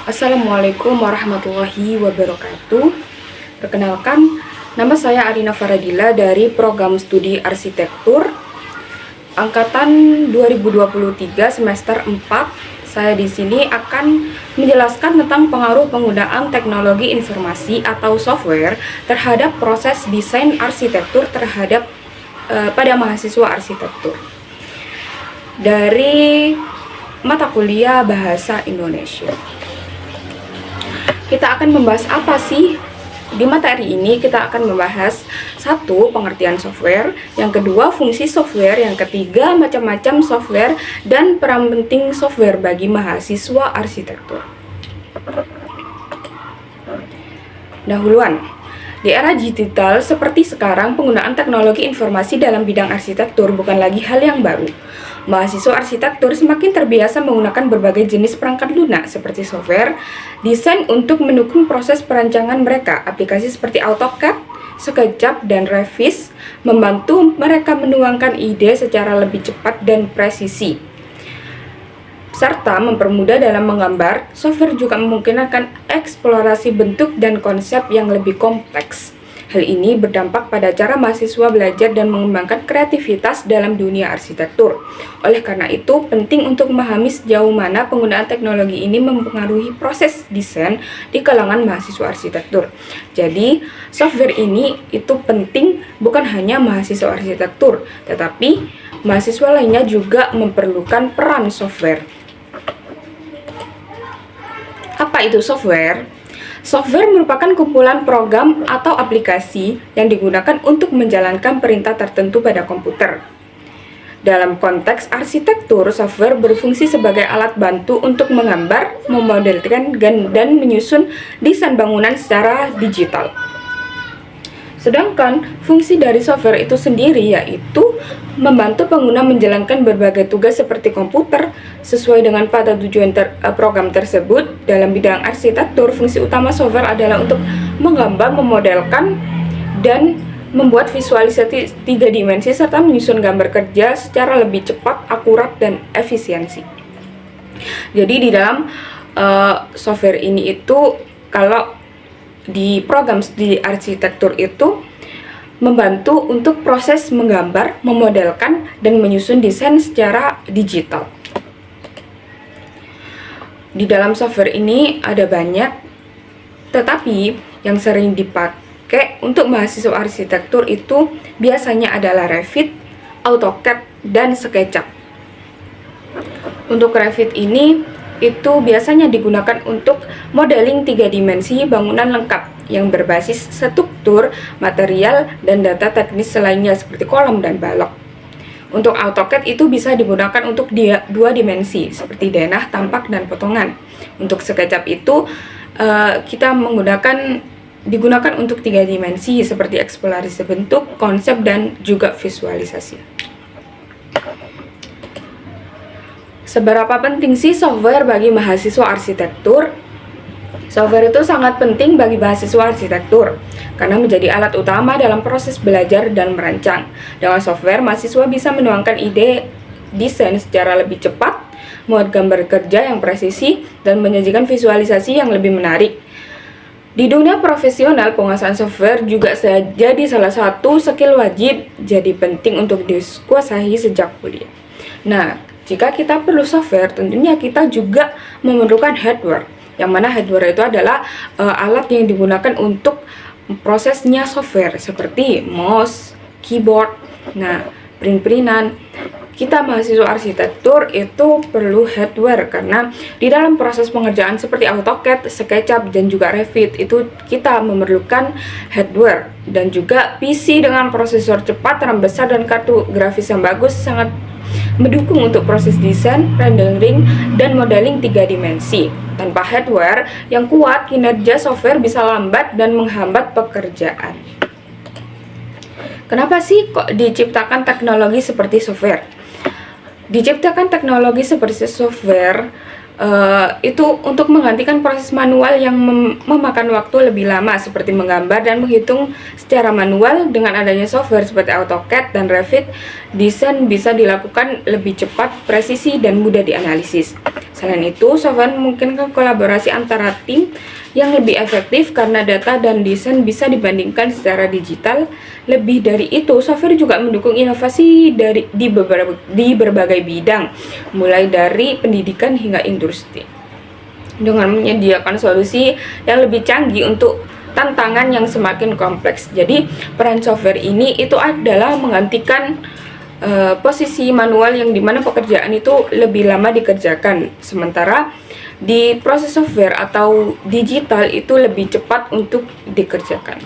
Assalamualaikum warahmatullahi wabarakatuh. Perkenalkan, nama saya Arina Faradila dari Program Studi Arsitektur Angkatan 2023 semester 4. Saya di sini akan menjelaskan tentang pengaruh penggunaan teknologi informasi atau software terhadap proses desain arsitektur pada mahasiswa arsitektur. Dari mata kuliah Bahasa Indonesia. Kita akan membahas apa sih? Di materi ini kita akan membahas satu, pengertian software, yang kedua, fungsi software, yang ketiga, macam-macam software, dan peran penting software bagi mahasiswa arsitektur. Dahuluan, di era digital seperti sekarang, penggunaan teknologi informasi dalam bidang arsitektur bukan lagi hal yang baru. Mahasiswa arsitektur semakin terbiasa menggunakan berbagai jenis perangkat lunak seperti software desain untuk mendukung proses perancangan mereka. Aplikasi seperti AutoCAD, SketchUp, dan Revit membantu mereka menuangkan ide secara lebih cepat dan presisi, serta mempermudah dalam menggambar. Software juga memungkinkan eksplorasi bentuk dan konsep yang lebih kompleks. Hal ini berdampak pada cara mahasiswa belajar dan mengembangkan kreativitas dalam dunia arsitektur. Oleh karena itu, penting untuk memahami sejauh mana penggunaan teknologi ini mempengaruhi proses desain di kalangan mahasiswa arsitektur. Jadi, software ini itu penting bukan hanya mahasiswa arsitektur, tetapi mahasiswa lainnya juga memerlukan peran software. Apa itu software? Software merupakan kumpulan program atau aplikasi yang digunakan untuk menjalankan perintah tertentu pada komputer. Dalam konteks arsitektur, software berfungsi sebagai alat bantu untuk menggambar, memodelkan, dan menyusun desain bangunan secara digital. Sedangkan fungsi dari software itu sendiri yaitu membantu pengguna menjalankan berbagai tugas seperti komputer sesuai dengan pada tujuan program tersebut. Dalam bidang arsitektur, fungsi utama software adalah untuk menggambar, memodelkan, dan membuat visualisasi 3 dimensi serta menyusun gambar kerja secara lebih cepat, akurat, dan efisiensi. Jadi di dalam software ini itu, kalau di program studi arsitektur itu membantu untuk proses menggambar, memodelkan, dan menyusun desain secara digital. Di dalam software ini ada banyak, tetapi yang sering dipakai untuk mahasiswa arsitektur itu biasanya adalah Revit, AutoCAD, dan SketchUp. Untuk Revit ini itu biasanya digunakan untuk modeling 3 dimensi bangunan lengkap yang berbasis struktur, material, dan data teknis lainnya seperti kolom dan balok. Untuk AutoCAD itu bisa digunakan untuk 2 dimensi seperti denah, tampak, dan potongan. Untuk SketchUp itu digunakan untuk 3 dimensi seperti eksplorasi bentuk, konsep, dan juga visualisasi. Seberapa penting sih software bagi mahasiswa arsitektur? Software itu sangat penting bagi mahasiswa arsitektur karena menjadi alat utama dalam proses belajar dan merancang. Dengan software, mahasiswa bisa menuangkan ide desain secara lebih cepat, membuat gambar kerja yang presisi, dan menyajikan visualisasi yang lebih menarik. Di dunia profesional, penguasaan software juga jadi salah satu skill wajib, jadi penting untuk dikuasai sejak kuliah. Nah, jika kita perlu software, tentunya kita juga memerlukan hardware, yang mana hardware itu adalah alat yang digunakan untuk prosesnya software, seperti mouse, keyboard, print-printan. Kita mahasiswa arsitektur itu perlu hardware karena di dalam proses pengerjaan seperti AutoCAD, SketchUp, dan juga Revit itu kita memerlukan hardware, dan juga PC dengan prosesor cepat, RAM besar, dan kartu grafis yang bagus sangat mendukung untuk proses desain, rendering, dan modeling 3 dimensi. Tanpa hardware yang kuat, kinerja software bisa lambat dan menghambat pekerjaan. Kenapa sih kok diciptakan teknologi seperti software? Diciptakan teknologi seperti software itu untuk menggantikan proses manual yang memakan waktu lebih lama seperti menggambar dan menghitung secara manual. Dengan adanya software seperti AutoCAD dan Revit, desain bisa dilakukan lebih cepat, presisi, dan mudah dianalisis. Selain itu, software memungkinkan kolaborasi antara tim yang lebih efektif karena data dan desain bisa dibandingkan secara digital. Lebih dari itu, software juga mendukung inovasi di berbagai bidang, mulai dari pendidikan hingga industri, dengan menyediakan solusi yang lebih canggih untuk tantangan yang semakin kompleks. Jadi, peran software ini itu adalah menggantikan posisi manual yang dimana pekerjaan itu lebih lama dikerjakan, sementara di proses software atau digital itu lebih cepat untuk dikerjakan.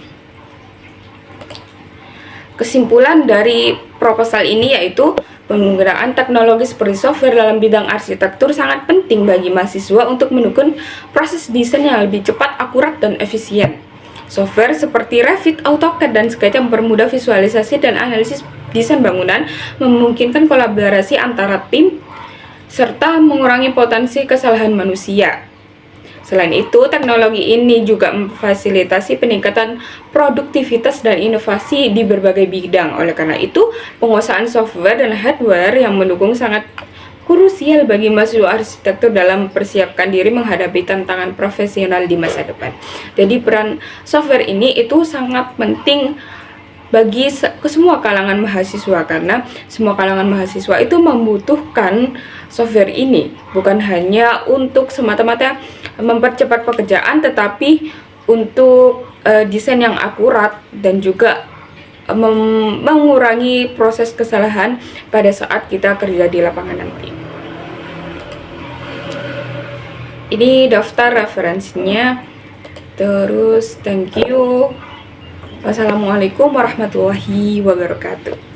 Kesimpulan dari proposal ini yaitu penggunaan teknologi seperti software dalam bidang arsitektur sangat penting bagi mahasiswa untuk mendukung proses desain yang lebih cepat, akurat, dan efisien. Software seperti Revit, AutoCAD, dan Sketch mempermudah visualisasi dan analisis desain bangunan, memungkinkan kolaborasi antara tim, serta mengurangi potensi kesalahan manusia. Selain itu, teknologi ini juga memfasilitasi peningkatan produktivitas dan inovasi di berbagai bidang. Oleh karena itu, penguasaan software dan hardware yang mendukung sangat krusial bagi mahasiswa arsitektur dalam mempersiapkan diri menghadapi tantangan profesional di masa depan. Jadi peran software ini itu sangat penting bagi ke semua kalangan mahasiswa, karena semua kalangan mahasiswa itu membutuhkan software ini, bukan hanya untuk semata-mata mempercepat pekerjaan, tetapi untuk desain yang akurat dan juga mengurangi proses kesalahan pada saat kita kerja di lapangan nanti. Ini daftar referensinya. Terus thank you. Wassalamualaikum warahmatullahi wabarakatuh.